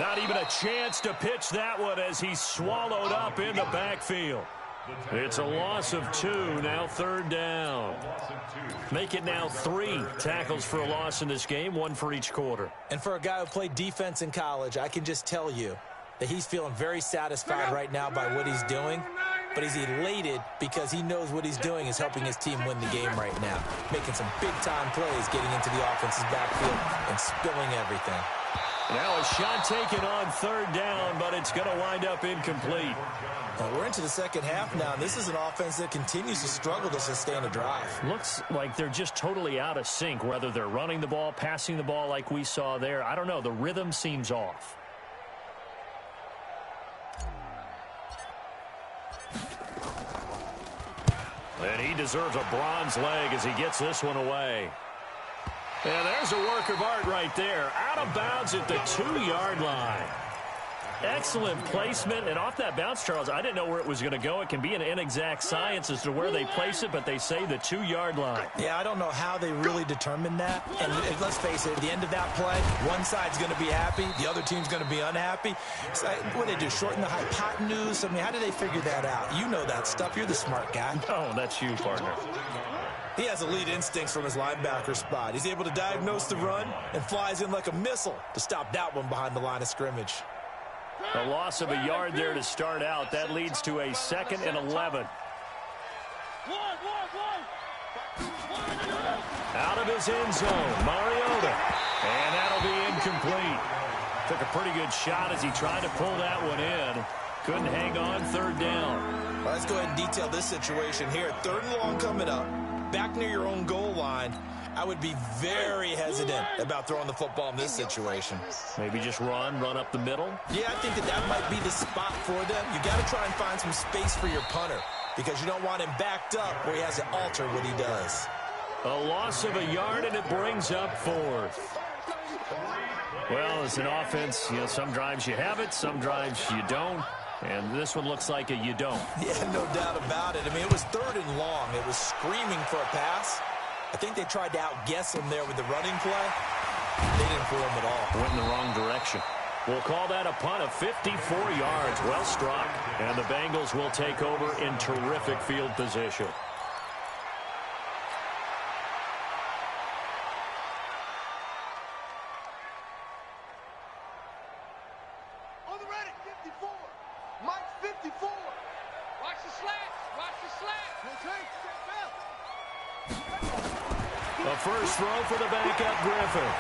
Not even a chance to pitch that one as he's swallowed up in the backfield. It's a loss of 2, now third down. Make it now 3 tackles for a loss in this game, 1 for each quarter. And for a guy who played defense in college, I can just tell you that he's feeling very satisfied right now by what he's doing. But he's elated because he knows what he's doing is helping his team win the game right now. Making some big-time plays, getting into the offense's backfield and spilling everything. Now a shot taken on third down, but it's going to wind up incomplete. Well, we're into the second half now, and this is an offense that continues to struggle to sustain a drive. Looks like they're just totally out of sync, whether they're running the ball, passing the ball like we saw there. I don't know. The rhythm seems off. And he deserves a bronze leg as he gets this one away. And there's a work of art right there. Out of bounds at the 2-yard line. Excellent placement. And off that bounce, Charles, I didn't know where it was going to go. It can be an inexact science as to where they place it, but they say the 2-yard line. Yeah, I don't know how they really determined that. And let's face it, at the end of that play, one side's going to be happy, the other team's going to be unhappy. So, what do they do, shorten the hypotenuse? I mean, how do they figure that out? You know that stuff. You're the smart guy. Oh, that's you, partner. He has elite instincts from his linebacker spot. He's able to diagnose the run and flies in like a missile to stop that one behind the line of scrimmage. A loss of a yard there to start out. That leads to a 2nd and 11. Out of his end zone, Mariota. And that'll be incomplete. Took a pretty good shot as he tried to pull that one in. Couldn't hang on, third down. Well, let's go ahead and detail this situation here. 3rd and long coming up. Back near your own goal line. I would be very hesitant about throwing the football in this situation. Maybe just run up the middle? Yeah, I think that might be the spot for them. You got to try and find some space for your punter because you don't want him backed up where he has to alter what he does. A loss of a yard, and it brings up 4th. Well, as an offense, you know, some drives you have it, some drives you don't. And this one looks like a you don't. Yeah, no doubt about it. I mean, it was 3rd and long. It was screaming for a pass. I think they tried to outguess him there with the running play. They didn't fool him at all. Went in the wrong direction. We'll call that a punt of 54 yards. Well struck. And the Bengals will take over in terrific field position. On the ready, 54. Mike 54. Watch the slats. Watch the slats. Rotate. Step left. A first throw for the backup Griffin.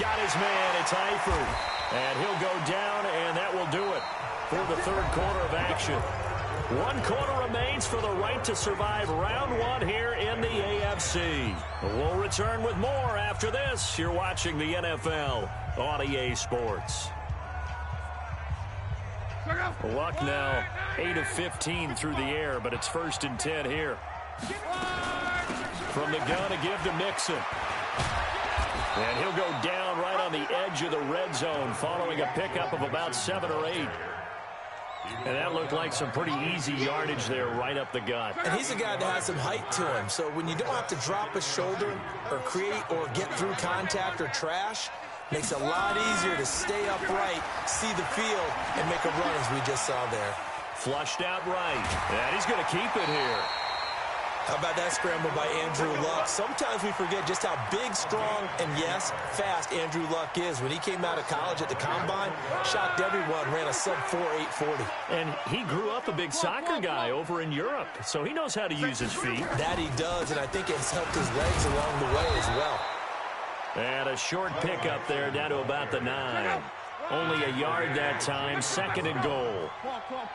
Got his man. It's Eifert. And he'll go down, and that will do it for the third quarter of action. 1 quarter remains for the right to survive round 1 here in the AFC. We'll return with more after this. You're watching the NFL on EA Sports. Luck now 8 of 15 through the air, but it's 1st and 10 here. From the gun, a give to Mixon. And he'll go down right on the edge of the red zone following a pickup of about 7 or 8. And that looked like some pretty easy yardage there right up the gut. And he's a guy that has some height to him. So when you don't have to drop a shoulder or create or get through contact or trash, makes it a lot easier to stay upright, see the field, and make a run as we just saw there. Flushed out right. And he's going to keep it here. How about that scramble by Andrew Luck? Sometimes we forget just how big, strong, and, yes, fast Andrew Luck is. When he came out of college at the Combine, shocked everyone, ran a sub-4 840. And he grew up a big soccer guy over in Europe, so he knows how to use his feet. That he does, and I think it's helped his legs along the way as well. And a short pickup there down to about the 9. Only a yard that time, 2nd and goal.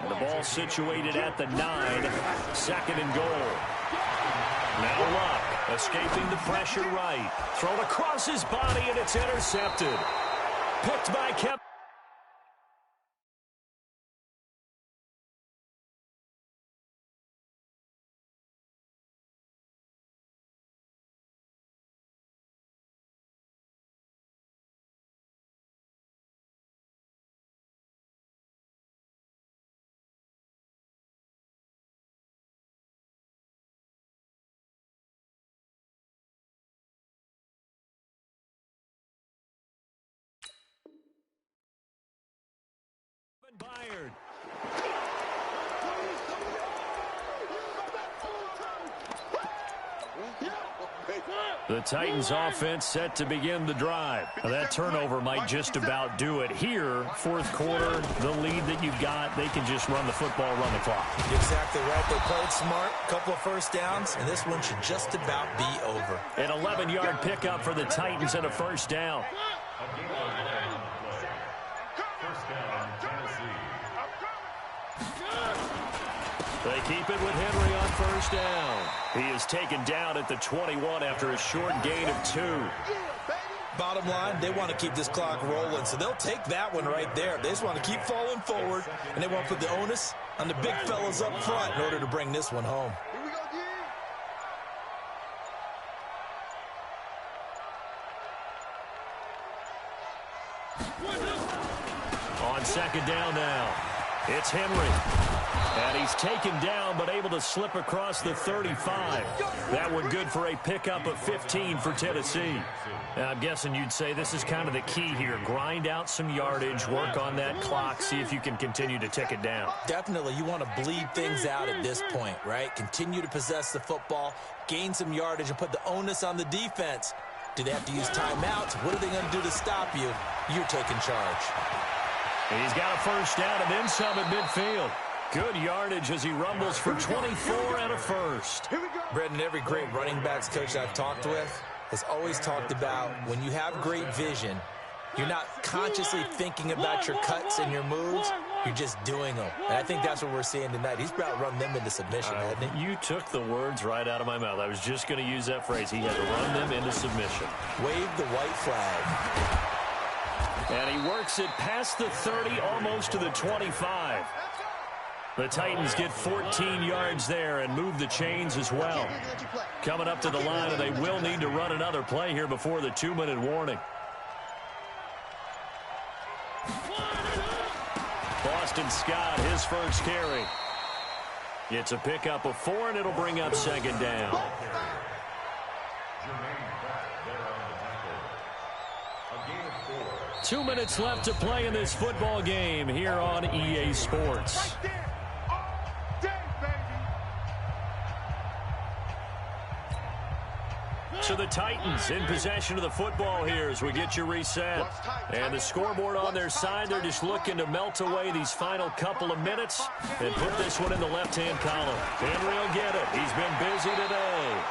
And the ball situated at the 9, 2nd and goal. Now Luck, escaping the pressure right. Thrown across his body, and it's intercepted. Picked by Kevin. Byard. The Titans offense set to begin the drive. Now, that turnover might just about do it. Here, 4th quarter, the lead that you've got, they can just run the football, run the clock. Exactly right. They played smart, couple of first downs, and this one should just about be over. An 11-yard pickup for the Titans and a first down. They keep it with Henry on first down. He is taken down at the 21 after a short gain of 2. Bottom line, they want to keep this clock rolling, so they'll take that one right there. They just want to keep falling forward, and they want to put the onus on the big fellas up front in order to bring this one home. On 2nd down now, it's Henry. And he's taken down, but able to slip across the 35. That one good for a pickup of 15 for Tennessee. Now, I'm guessing you'd say this is kind of the key here. Grind out some yardage, work on that clock, see if you can continue to tick it down. Definitely, you want to bleed things out at this point, right? Continue to possess the football, gain some yardage, and put the onus on the defense. Do they have to use timeouts? What are they going to do to stop you? You're taking charge. He's got a first down and then some at midfield. Good yardage as he rumbles for 24 and a first. Brendan, every great running backs coach I've talked with has always talked about when you have great vision, you're not consciously thinking about your cuts and your moves. You're just doing them. And I think that's what we're seeing tonight. He's about to run them into submission, hasn't he? You took the words right out of my mouth. I was just going to use that phrase. He had to run them into submission. Wave the white flag. And he works it past the 30, almost to the 25. The Titans get 14 yards there and move the chains as well. Coming up to the line, and they will need to run another play here before the 2-minute warning. Boston Scott, his first carry. It's a pickup of 4, and it'll bring up 2nd down. 2 minutes left to play in this football game here on EA Sports. So the Titans in possession of the football here as we get you reset. And the scoreboard on their side, they're just looking to melt away these final couple of minutes and put this one in the left-hand column. Henry will get it. He's been busy today.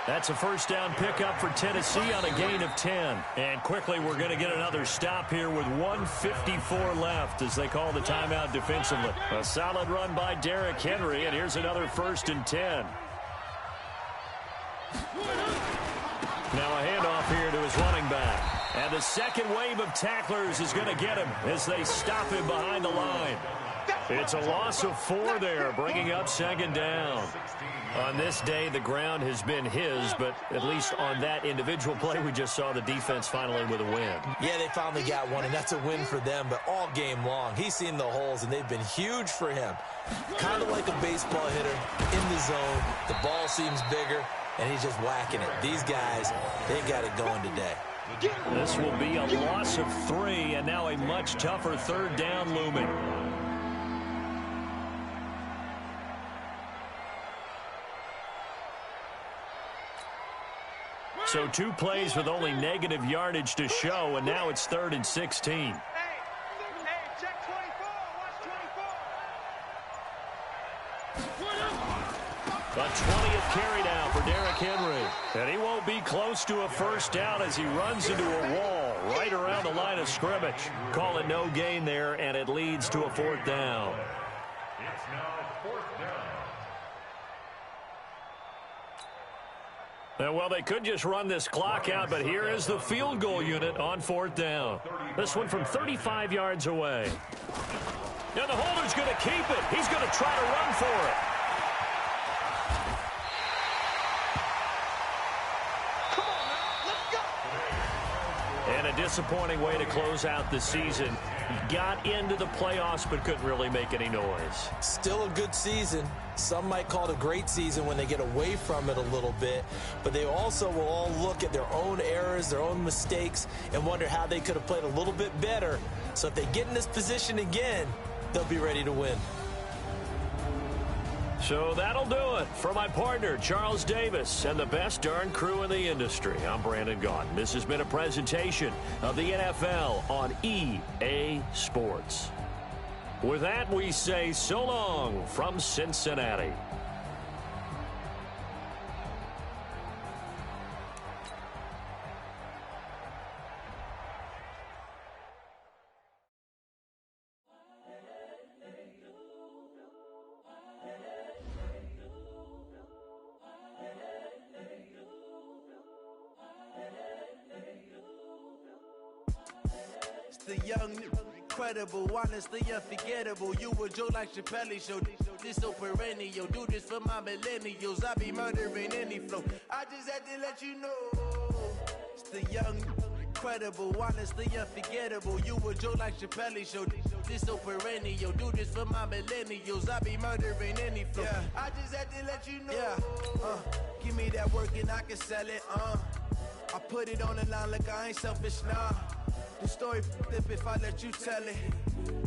That's a first down pickup for Tennessee on a gain of 10. And quickly, we're going to get another stop here with 1:54 left as they call the timeout defensively. A solid run by Derrick Henry, and here's another 1st and 10. Now a handoff here to his running back. And the second wave of tacklers is going to get him as they stop him behind the line. It's a loss of 4 there, bringing up 2nd down. On this day, the ground has been his, but at least on that individual play, we just saw the defense finally with a win. Yeah, they finally got one, and that's a win for them, but all game long, he's seen the holes, and they've been huge for him. Kind of like a baseball hitter in the zone. The ball seems bigger, and he's just whacking it. These guys, they got it going today. This will be a loss of 3, and now a much tougher 3rd down looming. So 2 plays with only negative yardage to show, and now it's 3rd and 16. Hey, check 24. Watch 24. A 20th carry now for Derrick Henry. And he won't be close to a first down as he runs into a wall right around the line of scrimmage. Call it no gain there, and it leads to a 4th down. It's now 4th down. Well, they could just run this clock out, but here is the field goal unit on 4th down. This one from 35 yards away. And the holder's going to keep it. He's going to try to run for it. Come on now, let's go. And a disappointing way to close out the season. Got into the playoffs but couldn't really make any noise. Still a good season. Some might call it a great season when they get away from it a little bit, but they also will all look at their own errors, their own mistakes, and wonder how they could have played a little bit better. So if they get in this position again, they'll be ready to win. So that'll do it for my partner, Charles Davis, and the best darn crew in the industry. I'm Brandon Gaudin. This has been a presentation of the NFL on EA Sports. With that, we say so long from Cincinnati. The young, incredible, honestly unforgettable. You a joke like Chappelle Show. This so perennial. Do this for my millennials. I be murdering any flow. I just had to let you know. It's the young, incredible, honestly unforgettable. You a joke like Chappelle Show. This so perennial. Do this for my millennials. I be murdering any flow. Yeah. I just had to let you know. Yeah. Give me that work and I can sell it. I put it on the line like I ain't selfish, nah. The story flip if I let you tell it.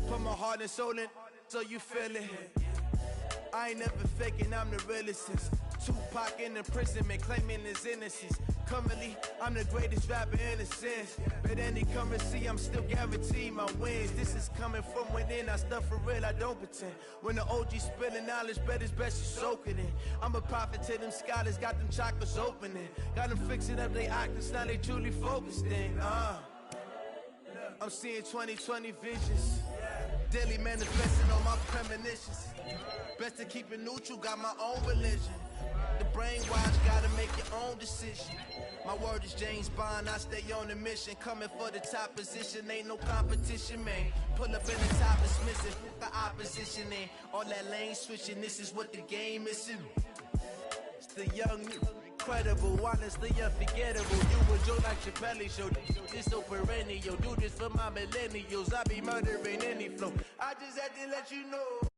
Put my heart and soul in so you feel it. I ain't never faking, I'm the realest since Tupac in imprisonment, claiming his innocence. Currently, I'm the greatest rapper in a sense. But any currency, I'm still guaranteed my wins. This is coming from within, I stuff for real, I don't pretend. When the OG spilling knowledge, bet it's best you soak it in. I'm a prophet to them scholars, got them chakras opening. Got them fixing up they octaves, now they truly focused in. I'm seeing 2020 visions. Daily manifesting on my premonitions. Best to keep it neutral, got my own religion. The brainwash, gotta make your own decision. My word is James Bond, I stay on a mission. Coming for the top position, ain't no competition, man. Pull up in the top, it's missing. The opposition ain't all that lane switching. This is what the game is. It's the young, incredible, honestly unforgettable. You a joke like Chappelle Show. This so perennial. Do this for my millennials. I be murdering any flow. I just had to let you know.